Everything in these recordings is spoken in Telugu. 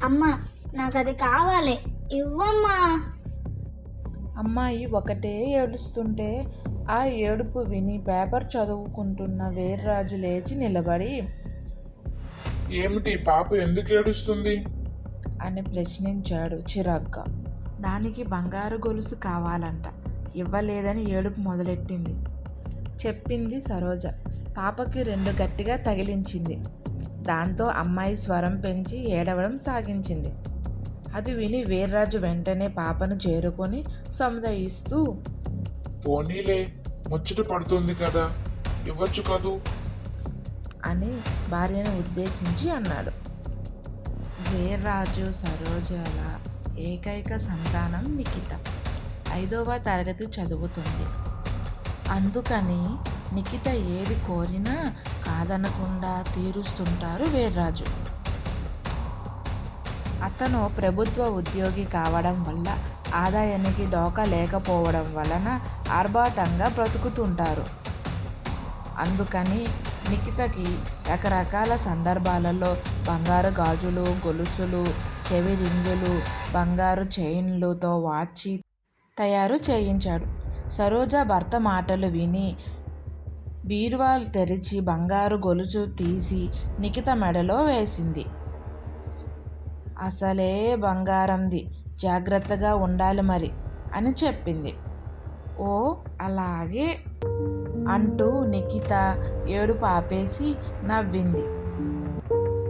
అమ్మా, నాకు అది కావాలి, ఇవ్వమ్మా. అమ్మాయి ఒకటే ఏడుస్తుంటే ఆ ఏడుపు విని పేపర్ చదువుకుంటున్న వీర్రాజు లేచి నిలబడి ఏమిటి పాప ఎందుకు ఏడుస్తుంది? అని ప్రశ్నించాడు చిరాగ్గా. దానికి బంగారు గొలుసు కావాలంట, ఇవ్వలేదని ఏడుపు మొదలెట్టింది. చెప్పింది సరోజ. పాపకి రెండు గట్టిగా తగిలించింది. దాంతో అమ్మాయి స్వరం పెంచి ఏడవడం సాగించింది. అది విని వీర్రాజు వెంటనే పాపను చేరుకొని సముదాయిస్తూ, పోనీలే, ముచ్చట పడుతుంది కదా, ఇవ్వచ్చు కదూ అని భార్యను ఉద్దేశించి అన్నాడు. వీర్రాజు సరోజల ఏకైక సంతానం నిఖిత 5వ తరగతి చదువుతుంది. అందుకని నిఖిత ఏది కోరినా కాదనకుండా తీరుస్తుంటారు వీర్రాజు. అతను ప్రభుత్వ ఉద్యోగి కావడం వల్ల ఆదాయానికి డోకా లేకపోవడం వలన ఆర్భాటంగా బ్రతుకుతుంటారు. అందుకని నిఖితకి రకరకాల సందర్భాలలో బంగారు గాజులు, గొలుసులు, చెవి రింగులు, బంగారు చైన్లతో వాచి తయారు చేయించాడు. సరోజ భర్త మాటలు విని బీరువాలు తెరిచి బంగారు గొలుసు తీసి నిఖిత మెడలో వేసింది. అసలే బంగారంది, జాగ్రత్తగా ఉండాలి మరి అని చెప్పింది. ఓ అలాగే అంటూ నిఖిత ఏడుపు ఆపేసి నవ్వింది.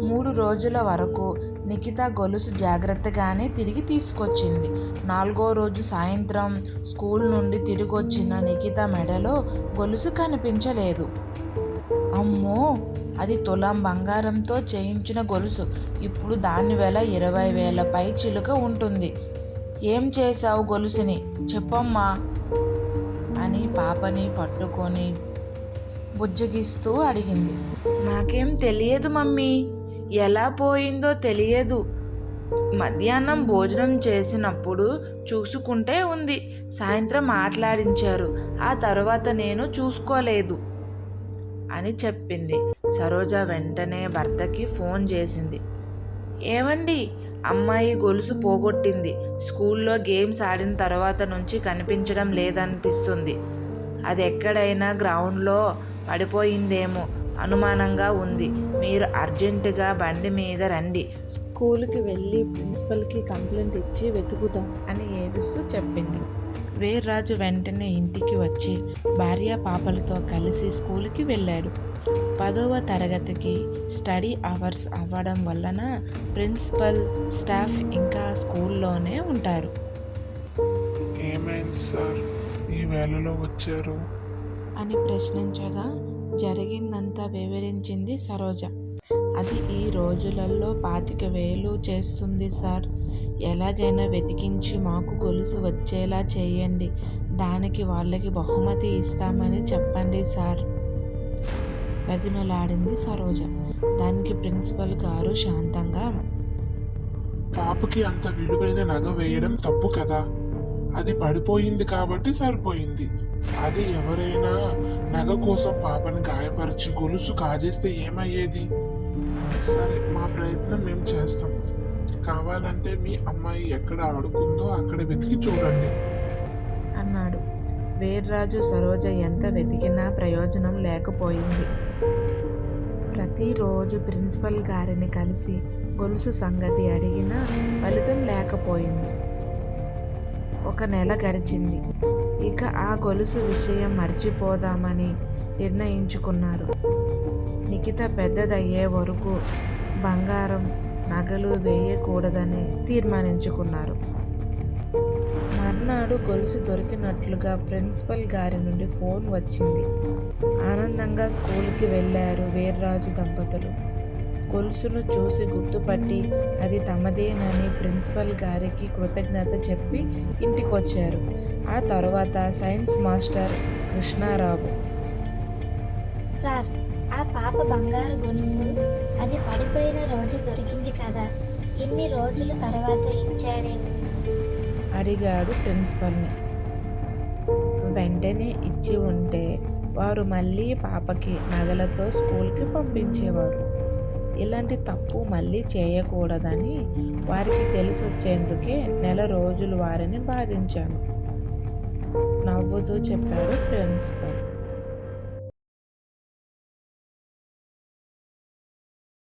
3 రోజుల వరకు నిఖిత గొలుసు జాగ్రత్తగానే తిరిగి తీసుకొచ్చింది. 4వ రోజు సాయంత్రం స్కూల్ నుండి తిరిగొచ్చిన నిఖిత మెడలో గొలుసు కనిపించలేదు. అమ్మో, అది తులం బంగారంతో చేయించిన గొలుసు. ఇప్పుడు దాని వెల 20,000 పై చిలుక ఉంటుంది. ఏం చేశావు గొలుసుని, చెప్పమ్మా అని పాపని పట్టుకొని బుజ్జగిస్తూ అడిగింది. నాకేం తెలియదు మమ్మీ, ఎలా పోయిందో తెలియదు. మధ్యాహ్నం భోజనం చేసినప్పుడు చూసుకుంటే ఉంది. సాయంత్రం మాట్లాడించారు, ఆ తర్వాత నేను చూసుకోలేదు అని చెప్పింది. సరోజ వెంటనే భర్తకి ఫోన్ చేసింది. ఏమండి, అమ్మాయి గొలుసు పోగొట్టింది. స్కూల్లో గేమ్స్ ఆడిన తర్వాత నుంచి కనిపించడం లేదనిపిస్తుంది. అది ఎక్కడైనా గ్రౌండ్లో పడిపోయిందేమో అనుమానంగా ఉంది. మీరు అర్జెంటుగా బండి మీద రండి, స్కూల్కి వెళ్ళి ప్రిన్సిపల్కి కంప్లైంట్ ఇచ్చి వెతుకుదాం అని ఏడుస్తూ చెప్పింది. వీర్రాజు వెంటనే ఇంటికి వచ్చి భార్య పాపలతో కలిసి స్కూల్కి వెళ్ళాడు. 10వ తరగతికి స్టడీ అవర్స్ అవ్వడం వలన ప్రిన్సిపల్, స్టాఫ్ ఇంకా స్కూల్లోనే ఉంటారు. ఏమైంది సార్, ఈ వేళలో వచ్చారు అని ప్రశ్నించగా జరిగిందంతా వివరించింది సరోజ. అది ఈ రోజులలో 25,000 చేస్తుంది సార్. ఎలాగైనా వెతికించి మాకు గొలుసు వచ్చేలా చేయండి. దానికి వాళ్ళకి బహుమతి ఇస్తామని చెప్పండి సార్, బతిమలాడింది సరోజ. దానికి ప్రిన్సిపల్ గారు శాంతంగా, పాపకి అంత విలువైన నగ వేయడం తప్పు కదా, అది పడిపోయింది కాబట్టి సరిపోయింది. అది ఎవరైనా నగ కోసం పాపని గాయపరిచి గొలుసు కాజేస్తే ఏమయ్యేది? సరే, మా ప్రయత్నం మేము చేస్తాం. కావాలంటే మీ అమ్మాయి ఎక్కడ ఆడుకుందో అక్కడ వెతికి చూడండి అన్నాడు. వీర్రాజు సరోజ ఎంత వెతికినా ప్రయోజనం లేకపోయింది. ప్రతిరోజు ప్రిన్సిపల్ గారిని కలిసి గొలుసు సంగతి అడిగినా ఫలితం లేకపోయింది. 1 నెల గడిచింది. ఇక ఆ గొలుసు విషయం మర్చిపోదామని నిర్ణయించుకున్నారు. నిఖిత పెద్దదయ్యే వరకు బంగారం నగలు వేయకూడదని తీర్మానించుకున్నారు. మర్నాడు గొలుసు దొరికినట్లుగా ప్రిన్సిపల్ గారి నుండి ఫోన్ వచ్చింది. ఆనందంగా స్కూల్కి వెళ్ళారు వీర్రాజు దంపతులు. గొలుసును చూసి గుర్తుపట్టి అది తమదేనని ప్రిన్సిపల్ గారికి కృతజ్ఞత చెప్పి ఇంటికొచ్చారు. ఆ తర్వాత సైన్స్ మాస్టర్ కృష్ణారావు, సార్, ఆ పాప బంగారు గొలుసు అది పడిపోయిన రోజు దొరికింది కదా, ఎన్ని రోజుల తర్వాత ఇచ్చారే? అడిగాడు ప్రిన్సిపల్ని. వెంటనే ఇచ్చి ఉంటే వారు మళ్ళీ పాపకి నగలతో స్కూల్కి పంపించేవారు. ఇలాంటి తప్పు మళ్ళీ చేయకూడదని వారికి తెలిసొచ్చేందుకే నెల రోజులు వారిని బాధించాను, నవ్వుతూ చెప్పాడు ప్రిన్సిపల్.